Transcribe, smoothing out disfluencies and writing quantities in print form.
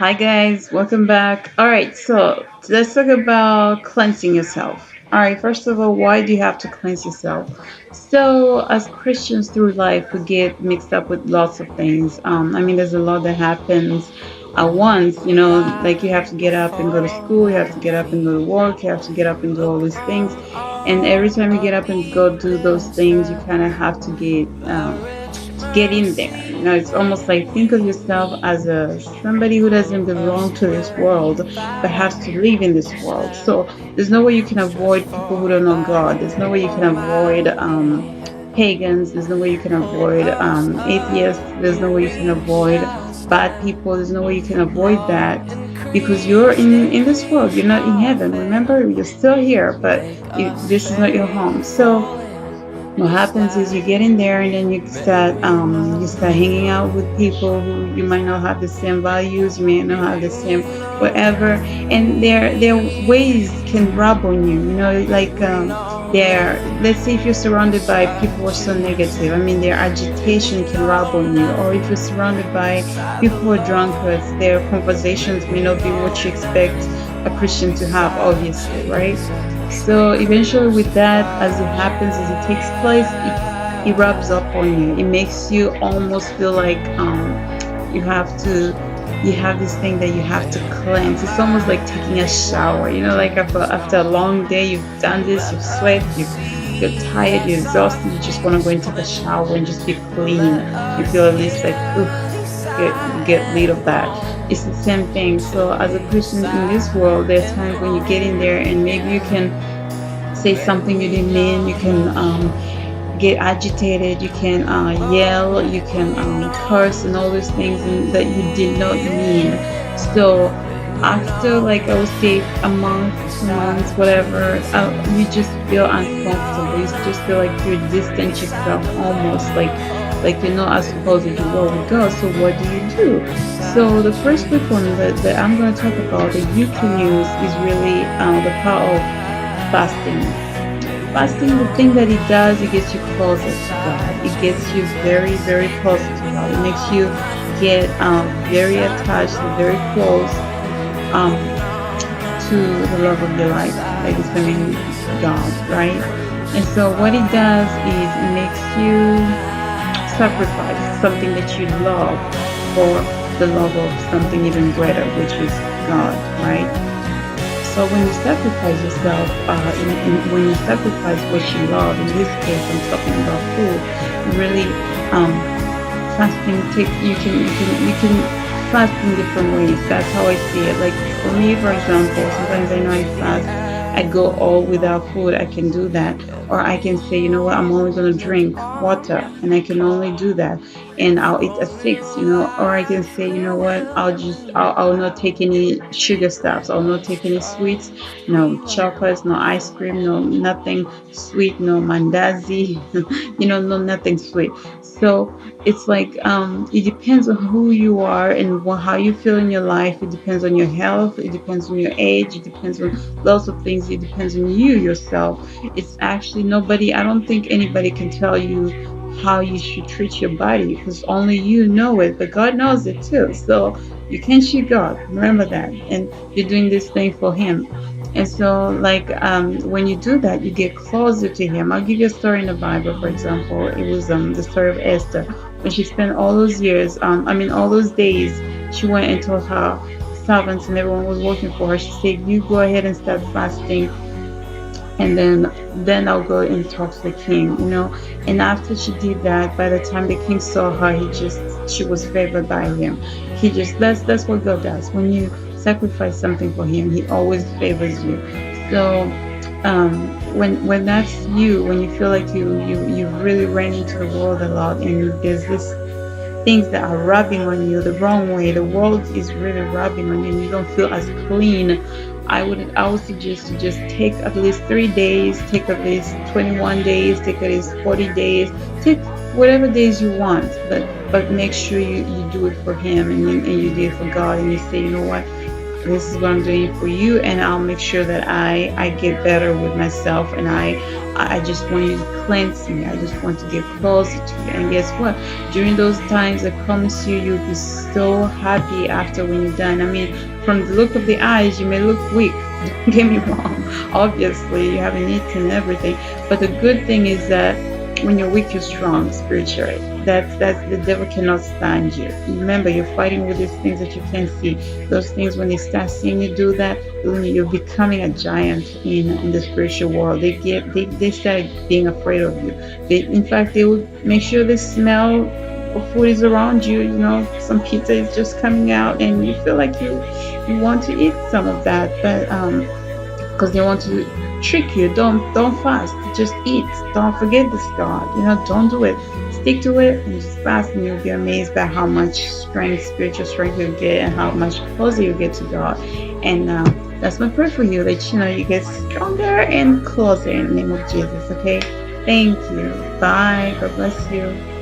Hi guys, welcome back. All right, so let's talk about cleansing yourself. All right, first of all, why do you have to cleanse yourself? So, as Christians through life, we get mixed up with lots of things. There's a lot that happens at once. Like you have to get up and go to school, you have to get up and go to work, you have to get up and do all these things. And every time you get up and go do those things, you kind of have to get in there. It's almost like think of yourself as a somebody who doesn't belong to this world, but has to live in this world. So there's no way you can avoid people who don't know God. There's no way you can avoid pagans. There's no way you can avoid atheists. There's no way you can avoid bad people. There's no way you can avoid that because you're in this world. You're not in heaven. Remember, you're still here, but this is not your home. So what happens is you get in there and then you start hanging out with people who you might not have the same values, you may not have the same whatever, and their ways can rub on you. Their let's say if you're surrounded by people who are so negative, their agitation can rub on you, or if you're surrounded by people who are drunkards, their conversations may not be what you expect a Christian to have, obviously, right? So eventually, with that, as it happens, as it takes place, it rubs up on you. It makes you almost feel like you have to, you have this thing that you have to cleanse. It's almost like taking a shower. Like after a long day, you've done this, you've sweat, you're tired, you're exhausted, you just want to go and take a shower and just be clean. You feel at least like, get rid of that. It's the same thing. So as a Christian in this world, there's times when you get in there and maybe you can say something you didn't mean. You can get agitated. You can yell. You can curse and all those things that you did not mean. So after, like, I would say a month, 2 months, whatever, you just feel uncomfortable. You just feel like you distance yourself almost like you're not as close as you were with God. So what do? So the first quick one that I'm going to talk about that you can use is really the power of fasting. Fasting, the thing that it does, it gets you closer to God. It gets you very, very close to God. It makes you get very attached and very close um, to the love of your life, like it's mean God, right? And so what it does is it makes you sacrifice something that you love for the love of something even greater, which is God, right? So when you sacrifice yourself, when you sacrifice what you love, in this case, I'm talking about food. Really, fasting take you can fast in different ways. That's how I see it. Like for me, for example, sometimes I know I fast. I go all without food. I can do that, or I can say, you know what, I'm only gonna drink water, and I can only do that, and I'll eat at 6. Or I can say, you know what, I'll not take any sugar stuffs. I'll not take any sweets, no chocolates, no ice cream, no nothing sweet, no mandazi, no nothing sweet. So it's like it depends on who you are and how you feel in your life. It depends on your health. It depends on your age. It depends on lots of things. It depends on you yourself. It's actually nobody. I don't think anybody can tell you how you should treat your body because only you know it, but God knows it too. So you can't cheat God. Remember that, and you're doing this thing for Him. And so, like, when you do that, you get closer to Him. I'll give you a story in the Bible, for example. It was the story of Esther. When she spent all those years, all those days, she went and told her servants and everyone was working for her. She said, "You go ahead and start fasting, and then I'll go and talk to the king." And after she did that, by the time the king saw her, she was favored by him. That's what God does. When you sacrifice something for Him, He always favors you. So when that's you, when you feel like you really ran into the world a lot, and there's this things that are rubbing on you the wrong way, the world is really rubbing on you, and you don't feel as clean. I would suggest to just take at least 3 days, take at least 21 days, take at least 40 days, take whatever days you want, but make sure you do it for Him, and you do it for God, and you say, you know what, this is what I'm doing for you, and I'll make sure that I get better with myself, and I just want you to cleanse me. I just want to get closer to you. And guess what? During those times, I promise you, you'll be so happy after when you're done. I mean, from the look of the eyes, you may look weak. Don't get me wrong. Obviously, you haven't eaten everything, but the good thing is that when you're weak, you're strong spiritually. That's the devil cannot stand you. Remember, you're fighting with these things that you can't see. Those things, when they start seeing you do that, you're becoming a giant in the spiritual world. They start being afraid of you. In fact, they will make sure they smell of food is around you. You know, some pizza is just coming out, and you feel like you want to eat some of that, but because they want to trick you. Don't fast. Just eat. Don't forget this God. You know, don't do it. Stick to it and just fast, and you'll be amazed by how much strength, spiritual strength you'll get, and how much closer you get to God. And that's my prayer for you, that you get stronger and closer in the name of Jesus. Okay. Thank you. Bye. God bless you.